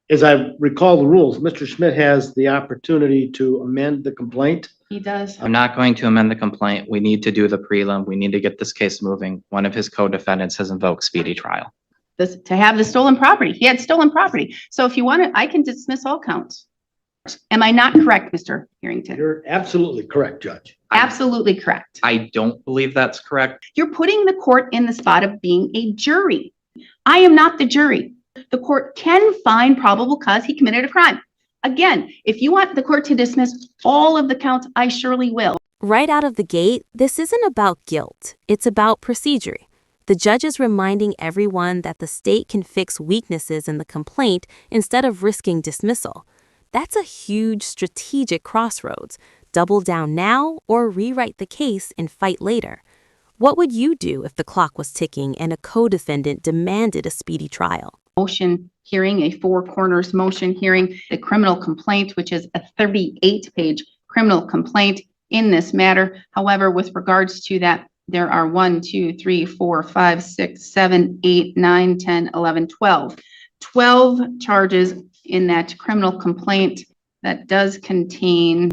as I recall the rules, Mr. Schmidt has the opportunity to amend the complaint. He does. I'm not going to amend the complaint. We need to do the prelim. We need to get this case moving. One of his co-defendants has invoked speedy trial. To have the stolen property. He had stolen property. So if you want to, I can dismiss all counts. Am I not correct, Mr. Harrington? You're absolutely correct, Judge. Absolutely correct. I don't believe that's correct. You're putting the court in the spot of being a jury. I am not the jury. The court can find probable cause he committed a crime. Again, if you want the court to dismiss all of the counts, I surely will. Right out of the gate, this isn't about guilt. It's about procedure. The judge is reminding everyone that the state can fix weaknesses in the complaint instead of risking dismissal. That's a huge strategic crossroads. Double down now or rewrite the case and fight later. What would you do if the clock was ticking and a co-defendant demanded a speedy trial? Motion hearing, a four corners motion hearing, a criminal complaint, which is a 38-page criminal complaint in this matter. However, with regards to that, there are 1, 2, 3, 4, 5, 6, 7, 8, 9, 10, 11, 12. 12 charges in that criminal complaint that does contain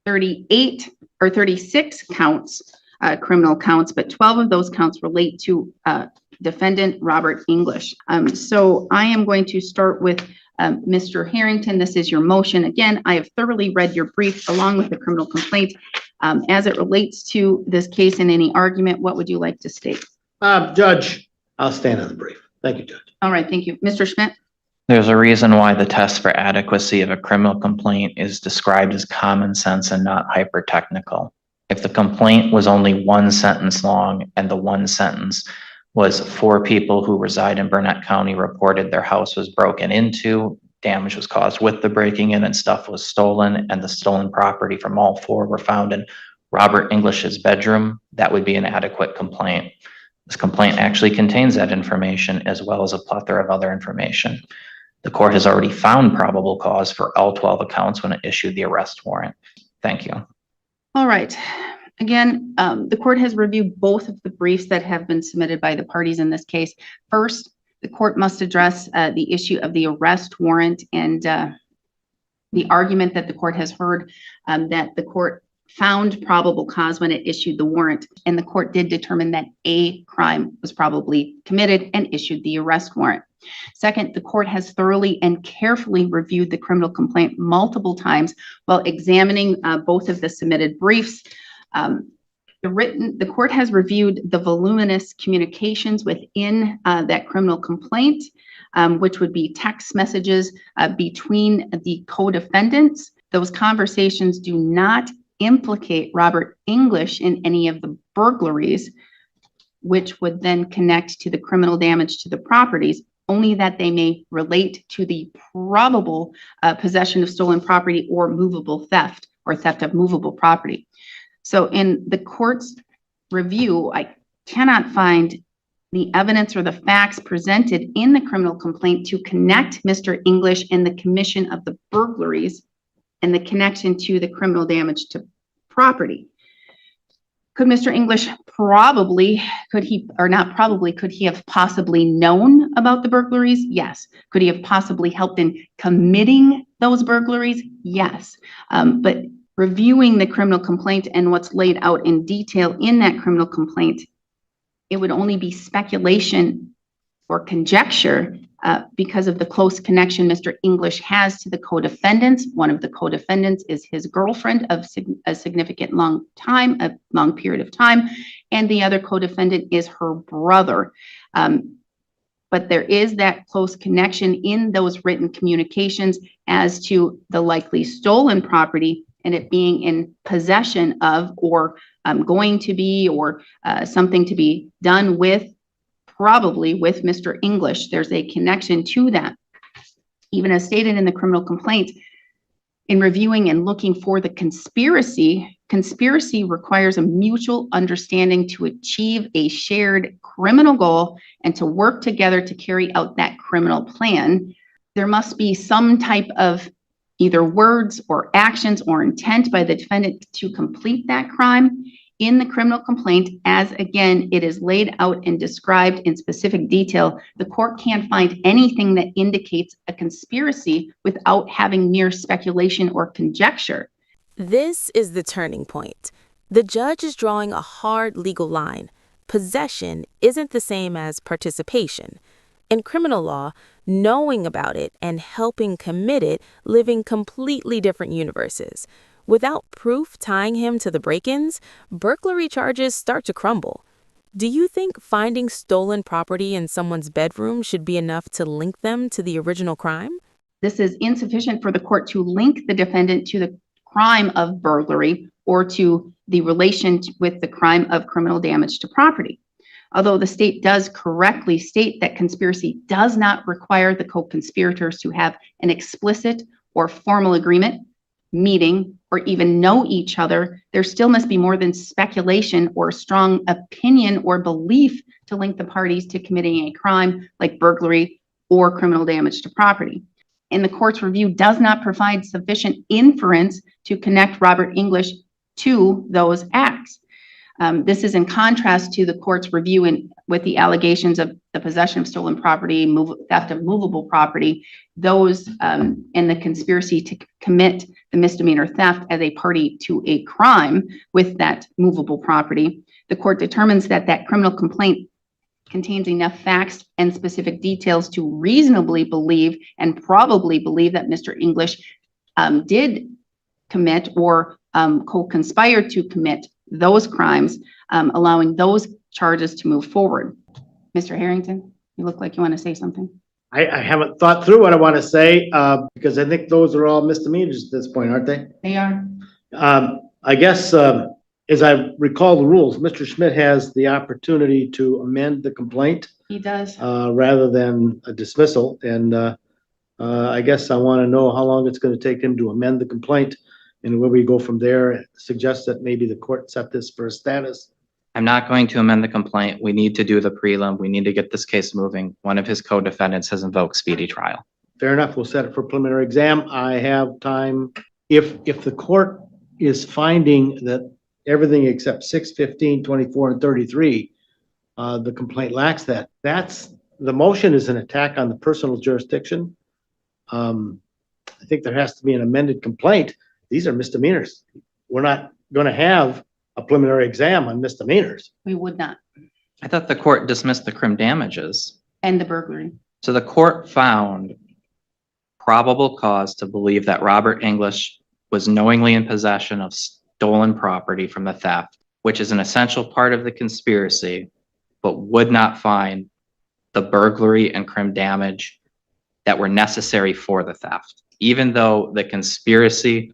38 or 36 counts, criminal counts, but 12 of those counts relate to defendant Robert English. So I am going to start with Mr. Harrington. This is your motion. Again, I have thoroughly read your brief along with the criminal complaint. As it relates to this case and any argument, what would you like to state? Judge, I'll stand on the brief. Thank you, Judge. All right, thank you. Mr. Schmidt? There's a reason why the test for adequacy of a criminal complaint is described as common sense and not hyper-technical. If the complaint was only one sentence long and the one sentence was 4 people who reside in Burnett County reported their house was broken into, damage was caused with the breaking in and stuff was stolen, and the stolen property from all 4 were found in Robert English's bedroom, that would be an adequate complaint. This complaint actually contains that information as well as a plethora of other information. The court has already found probable cause for all 12 accounts when it issued the arrest warrant. Thank you. All right. Again, the court has reviewed both of the briefs that have been submitted by the parties in this case. First, the court must address the issue of the arrest warrant and the argument that the court has heard that the court found probable cause when it issued the warrant, and the court did determine that a crime was probably committed and issued the arrest warrant. Second, the court has thoroughly and carefully reviewed the criminal complaint multiple times while examining both of the submitted briefs. The court has reviewed the voluminous communications within that criminal complaint, which would be text messages between the co-defendants. Those conversations do not implicate Robert English in any of the burglaries, which would then connect to the criminal damage to the properties, only that they may relate to the probable possession of stolen property or movable theft or theft of movable property. So in the court's review, I cannot find the evidence or the facts presented in the criminal complaint to connect Mr. English and the commission of the burglaries and the connection to the criminal damage to property. Could Mr. English could he have possibly known about the burglaries? Yes. Could he have possibly helped in committing those burglaries? Yes. But reviewing the criminal complaint and what's laid out in detail in that criminal complaint, it would only be speculation or conjecture because of the close connection Mr. English has to the co-defendants. One of the co-defendants is his girlfriend of a significant long period of time, and the other co-defendant is her brother. But there is that close connection in those written communications as to the likely stolen property and it being in possession of or going to be or something to be done with, probably with Mr. English. There's a connection to that. Even as stated in the criminal complaint, in reviewing and looking for the conspiracy requires a mutual understanding to achieve a shared criminal goal and to work together to carry out that criminal plan. There must be some type of either words or actions or intent by the defendant to complete that crime. in the criminal complaint, as again, it is laid out and described in specific detail, the court can't find anything that indicates a conspiracy without having mere speculation or conjecture. This is the turning point. The judge is drawing a hard legal line. Possession isn't the same as participation. In criminal law, knowing about it and helping commit it live in completely different universes. Without proof tying him to the break-ins, burglary charges start to crumble. Do you think finding stolen property in someone's bedroom should be enough to link them to the original crime? This is insufficient for the court to link the defendant to the crime of burglary or to the relation with the crime of criminal damage to property. Although the state does correctly state that conspiracy does not require the co-conspirators to have an explicit or formal agreement, meeting, or even know each other, there still must be more than speculation or strong opinion or belief to link the parties to committing a crime like burglary or criminal damage to property. And the court's review does not provide sufficient inference to connect Robert English to those acts. This is in contrast to the court's review with the allegations of the possession of stolen property, theft of movable property, those in the conspiracy to commit the misdemeanor theft as a party to a crime with that movable property. The court determines that that criminal complaint contains enough facts and specific details to reasonably believe and probably believe that Mr. English did commit or co-conspired to commit those crimes, allowing those charges to move forward. Mr. Harrington, you look like you want to say something. I haven't thought through what I want to say, because I think those are all misdemeanors at this point, aren't they? They are. I guess, as I recall the rules, Mr. Schmidt has the opportunity to amend the complaint, He does. rather than a dismissal. And, I guess I want to know how long it's going to take him to amend the complaint. And where we go from there, suggest that maybe the court set this for a status. I'm not going to amend the complaint. We need to do the prelim. We need to get this case moving. One of his co-defendants has invoked speedy trial. Fair enough. We'll set it for preliminary exam. I have time. If the court is finding that everything except 6, 15, 24, and 33, the complaint lacks that, the motion is an attack on the personal jurisdiction. I think there has to be an amended complaint. These are misdemeanors. We're not going to have a preliminary exam on misdemeanors. We would not. I thought the court dismissed the crim damages. And the burglary. So the court found probable cause to believe that Robert English was knowingly in possession of stolen property from the theft, which is an essential part of the conspiracy, but would not find the burglary and crim damage that were necessary for the theft, even though the conspiracy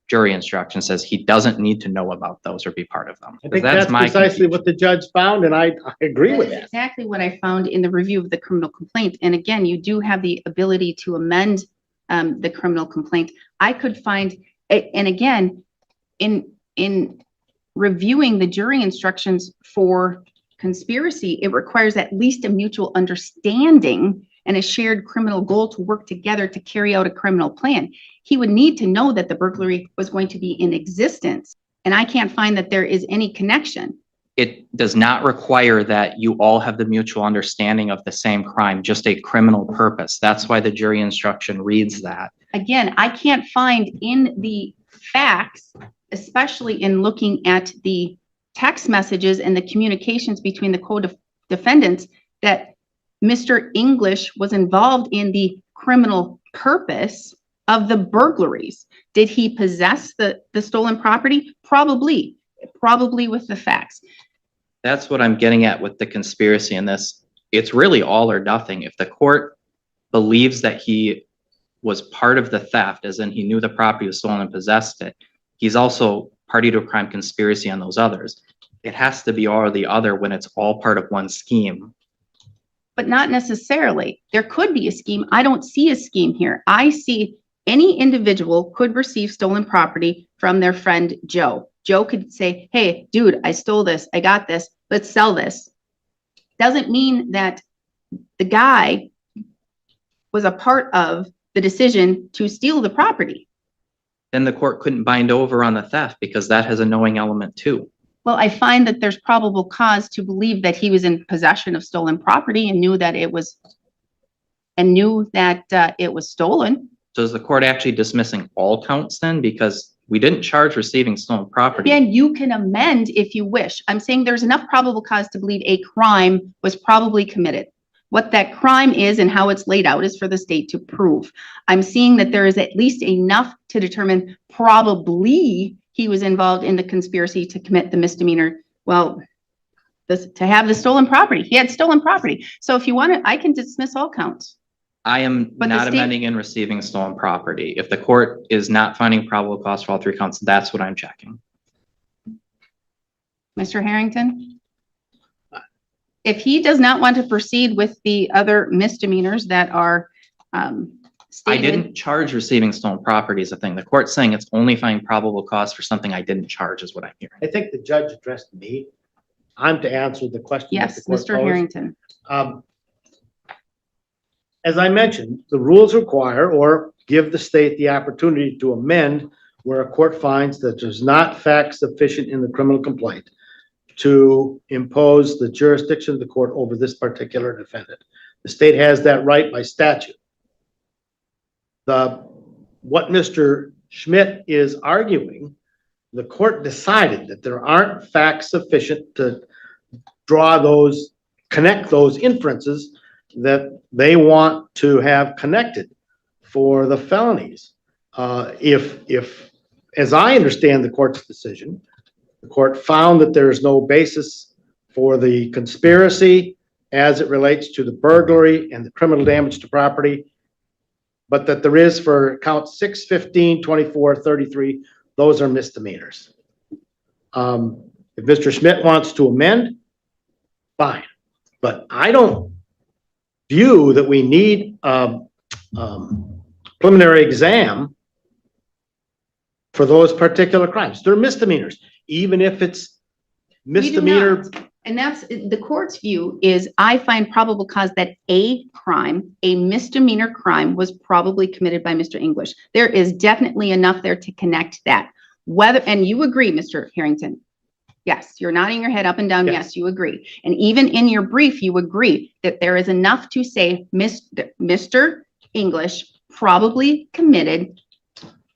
jury instruction says he doesn't need to know about those or be part of them. I think that's my precisely confusion. what the judge found, and I agree with That is that. exactly what I found in the review of the criminal complaint. And again, you do have the ability to amend the criminal complaint. I could find, and again, in reviewing the jury instructions for conspiracy, it requires at least a mutual understanding and a shared criminal goal to work together to carry out a criminal plan. He would need to know that the burglary was going to be in existence. And I can't find that there is any connection. It does not require that you all have the mutual understanding of the same crime, just a criminal purpose. That's why the jury instruction reads that. Again, I can't find in the facts, especially in looking at the text messages and the communications between the co-defendants, that Mr. English was involved in the criminal purpose of the burglaries. Did he possess the stolen property? Probably with the facts. That's what I'm getting at with the conspiracy in this. It's really all or nothing. If the court believes that he was part of the theft, as in he knew the property was stolen and possessed it, he's also party to a crime conspiracy on those others. It has to be all or the other when it's all part of one scheme. But not necessarily. There could be a scheme. I don't see a scheme here. I see any individual could receive stolen property from their friend Joe. Joe could say, hey, dude, I stole this. I got this. Let's sell this. Doesn't mean that the guy was a part of the decision to steal the property. Then the court couldn't bind over on the theft because that has a knowing element too. Well, I find that there's probable cause to believe that he was in possession of stolen property and knew that it was stolen. So is the court actually dismissing all counts then? Because we didn't charge receiving stolen property. Again, you can amend if you wish. I'm saying there's enough probable cause to believe a crime was probably committed. What that crime is and how it's laid out is for the state to prove. I'm seeing that there is at least enough to determine probably he was involved in the conspiracy to commit the misdemeanor. Well, to have the stolen property. He had stolen property. So if you want to, I can dismiss all counts. I am But the not state- amending and receiving stolen property. If the court is not finding probable cause for all three counts, that's what I'm checking. Mr. Harrington? If he does not want to proceed with the other misdemeanors that are I stated. didn't charge receiving stolen property as a thing. The court's saying it's only finding probable cause for something I didn't charge is what I'm hearing. I think the judge addressed me. I'm to answer the question. that Yes, the court Mr. posed. Harrington. As I mentioned, the rules require or give the state the opportunity to amend where a court finds that there's not facts sufficient in the criminal complaint to impose the jurisdiction of the court over this particular defendant. The state has that right by statute. What Mr. Schmidt is arguing, the court decided that there aren't facts sufficient to connect those inferences that they want to have connected for the felonies. If, as I understand the court's decision, the court found that there is no basis for the conspiracy as it relates to the burglary and the criminal damage to property, but that there is for count 6, 15, 24, 33, those are misdemeanors. If Mr. Schmidt wants to amend, fine, but I don't view that we need a preliminary exam for those particular crimes. They're misdemeanors, even if it's We do misdemeanor. not. And that's the court's view is I find probable cause that a crime, a misdemeanor crime was probably committed by Mr. English. There is definitely enough there to connect that. Whether, and you agree, Mr. Harrington. Yes, you're nodding your head up and down. Yes. Yes, you agree. And even in your brief, you agree that there is enough to say Mr. English probably committed.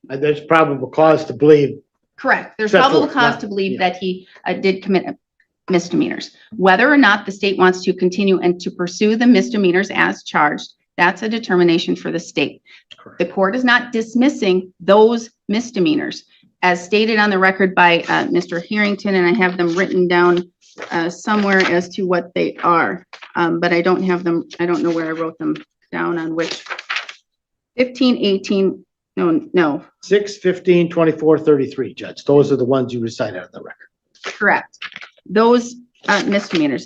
There's probable cause to believe. Correct. There's Except probable for- cause yeah, to believe yeah. that he did commit misdemeanors. Whether or not the state wants to continue and to pursue the misdemeanors as charged, that's a determination for the state. Correct. The court is not dismissing those misdemeanors. As stated on the record by Mr. Harrington, and I have them written down somewhere as to what they are, but I don't have them, I don't know where I wrote them down on which. 15, 18, no, 6, 15, 24, 33, Judge. Those are the ones you recite out of the record. correct. Those misdemeanors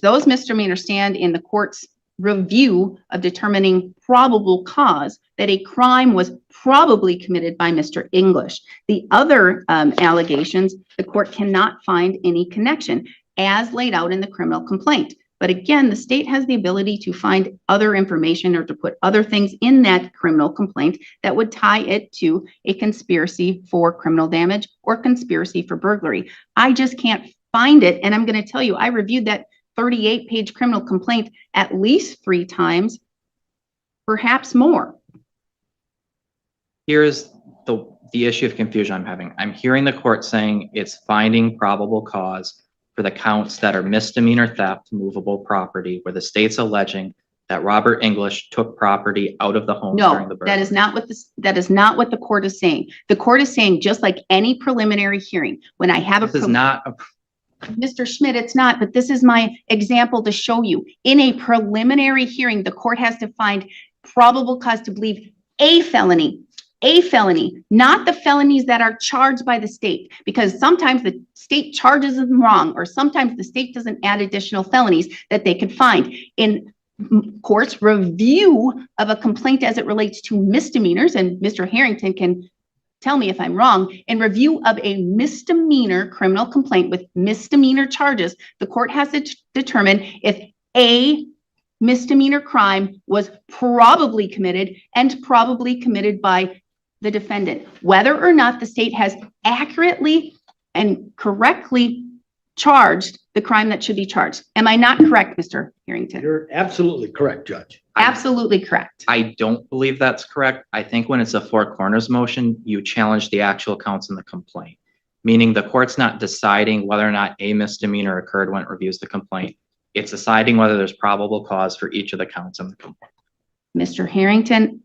stand in the court's review of determining probable cause that a crime was probably committed by Mr. English. The other allegations, the court cannot find any connection as laid out in the criminal complaint. But again, the state has the ability to find other information or to put other things in that criminal complaint that would tie it to a conspiracy for criminal damage or conspiracy for burglary. I just can't find it. And I'm going to tell you, I reviewed that 38-page criminal complaint at least 3 times, perhaps more. Here's the issue of confusion I'm having. I'm hearing the court saying it's finding probable cause for the counts that are misdemeanor theft, movable property, where the state's alleging that Robert English took property out of the home during No, the burglary. that is not what the court is saying. The court is saying, just like any preliminary hearing, when I have a This is not a Mr. Schmidt, it's not, but this is my example to show you. In a preliminary hearing, the court has to find probable cause to believe a felony, not the felonies that are charged by the state, because sometimes the state charges them wrong, or sometimes the state doesn't add additional felonies that they could find. In court's review of a complaint as it relates to misdemeanors, and Mr. Harrington can tell me if I'm wrong, in review of a misdemeanor criminal complaint with misdemeanor charges, the court has to determine if a misdemeanor crime was probably committed and probably committed by the defendant. Whether or not the state has accurately and correctly charged the crime that should be charged. Am I not correct, Mr. Harrington? You're absolutely correct, Judge. Absolutely correct. I don't believe that's correct. I think when it's a four corners motion, you challenge the actual counts in the complaint, meaning the court's not deciding whether or not a misdemeanor occurred when it reviews the complaint. It's deciding whether there's probable cause for each of the counts in the complaint. Mr. Harrington,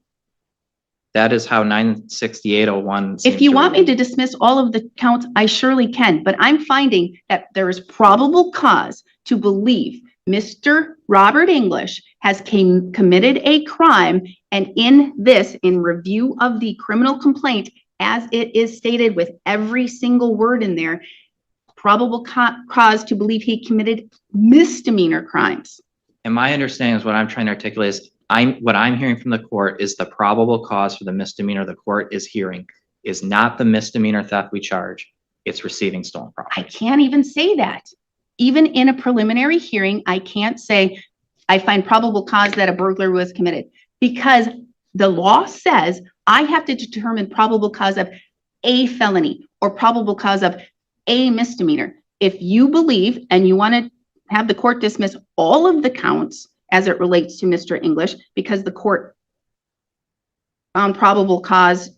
That is how 96801. if you want me to dismiss all of the counts, I surely can, but I'm finding that there is probable cause to believe Mr. Robert English has committed a crime, and in review of the criminal complaint, as it is stated with every single word in there, probable cause to believe he committed misdemeanor crimes. And my understanding is what I'm trying to articulate is what I'm hearing from the court is the probable cause for the misdemeanor the court is hearing is not the misdemeanor theft we charge. It's receiving stolen property. I can't even say that. Even in a preliminary hearing, I can't say I find probable cause that a burglary was committed, because the law says I have to determine probable cause of a felony or probable cause of a misdemeanor. If you believe and you want to have the court dismiss all of the counts as it relates to Mr. English, because the court found probable cause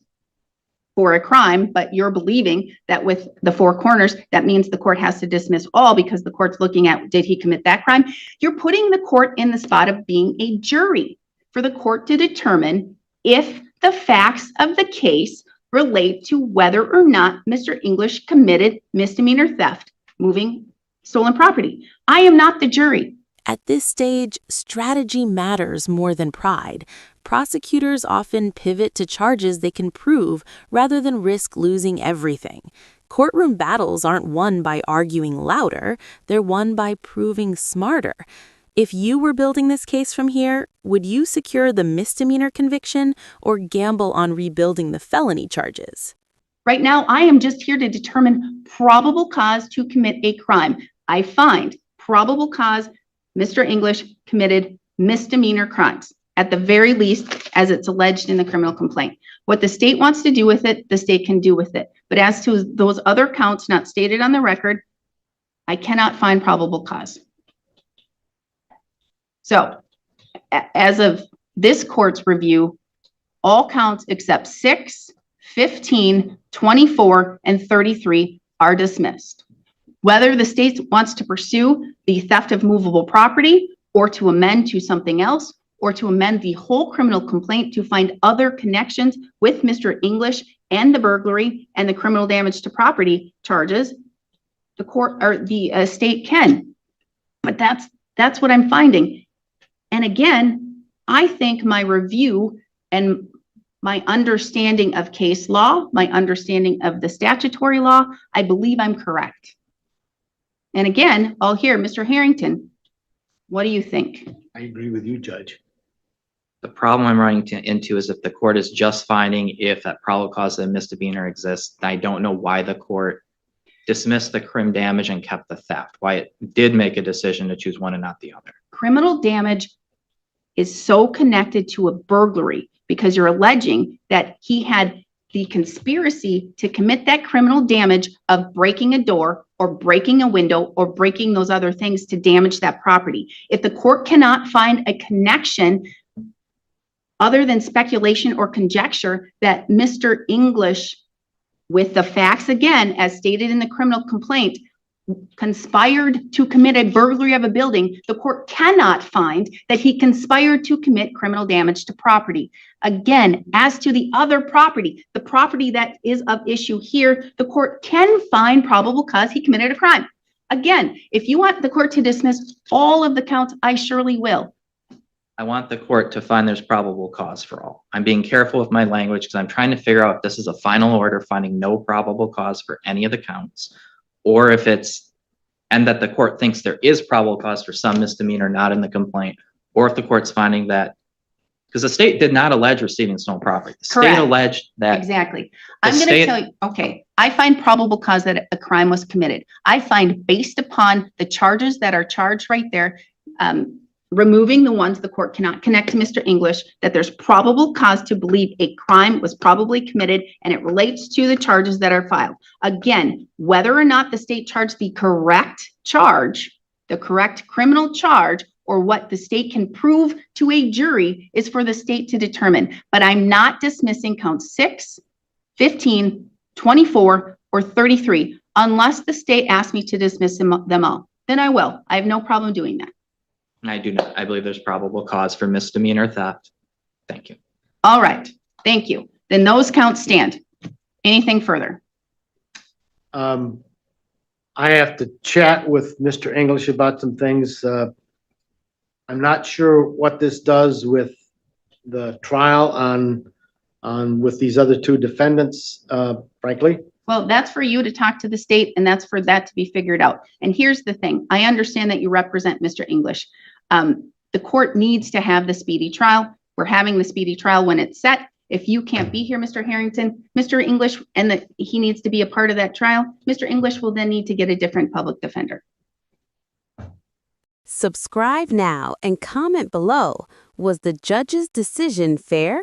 for a crime, but you're believing that with the four corners, that means the court has to dismiss all because the court's looking at, did he commit that crime? You're putting the court in the spot of being a jury for the court to determine if the facts of the case relate to whether or not Mr. English committed misdemeanor theft, moving stolen property. I am not the jury. At this stage, strategy matters more than pride. Prosecutors often pivot to charges they can prove rather than risk losing everything. Courtroom battles aren't won by arguing louder, they're won by proving smarter. If you were building this case from here, would you secure the misdemeanor conviction or gamble on rebuilding the felony charges? Right now, I am just here to determine probable cause to commit a crime. I find probable cause Mr. English committed misdemeanor crimes, at the very least, as it's alleged in the criminal complaint. What the state wants to do with it, the state can do with it. But as to those other counts not stated on the record, I cannot find probable cause. So, as of this court's review, all counts except 6, 15, 24, and 33 are dismissed. Whether the state wants to pursue the theft of movable property or to amend to something else or to amend the whole criminal complaint to find other connections with Mr. English and the burglary and the criminal damage to property charges, the court or the state can. But that's what I'm finding. And again, I think my review and my understanding of case law, my understanding of the statutory law, I believe I'm correct. And again, I'll hear Mr. Harrington. What do you think? I agree with you, Judge. The problem I'm running into is if the court is just finding if that probable cause of a misdemeanor exists, I don't know why the court dismissed the crim damage and kept the theft, why it did make a decision to choose one and not the other. Criminal damage is so connected to a burglary because you're alleging that he had the conspiracy to commit that criminal damage of breaking a door or breaking a window or breaking those other things to damage that property. If the court cannot find a connection other than speculation or conjecture that Mr. English, with the facts again, as stated in the criminal complaint, conspired to commit a burglary of a building, the court cannot find that he conspired to commit criminal damage to property. Again, as to the other property, the property that is of issue here, the court can find probable cause he committed a crime. Again, if you want the court to dismiss all of the counts, I surely will. I want the court to find there's probable cause for all. I'm being careful with my language because I'm trying to figure out if this is a final order finding no probable cause for any of the counts, or if it's, and that the court thinks there is probable cause for some misdemeanor not in the complaint, or if the court's finding that, because the state did not allege receiving stolen property. The Correct. state alleged that. Exactly. I'm going to tell you, okay, I find probable cause that a crime was committed. I find based upon the charges that are charged right there, removing the ones the court cannot connect to Mr. English, that there's probable cause to believe a crime was probably committed, and it relates to the charges that are filed. Again, whether or not the state charged the correct charge, the correct criminal charge, or what the state can prove to a jury is for the state to determine. But I'm not dismissing counts 6, 15, 24, or 33 unless the state asks me to dismiss them all. Then I will. I have no problem doing that. I do not. I believe there's probable cause for misdemeanor theft. Thank you. All right. Thank you. Then those counts stand. Anything further? I have to chat with Mr. English about some things. I'm not sure what this does with the trial on with these other two defendants, frankly. Well, that's for you to talk to the state, and that's for that to be figured out. And here's the thing. I understand that you represent Mr. English. The court needs to have the speedy trial. We're having the speedy trial when it's set. If you can't be here, Mr. Harrington, Mr. English, and he needs to be a part of that trial, Mr. English will then need to get a different public defender. Subscribe now and comment below. Was the judge's decision fair?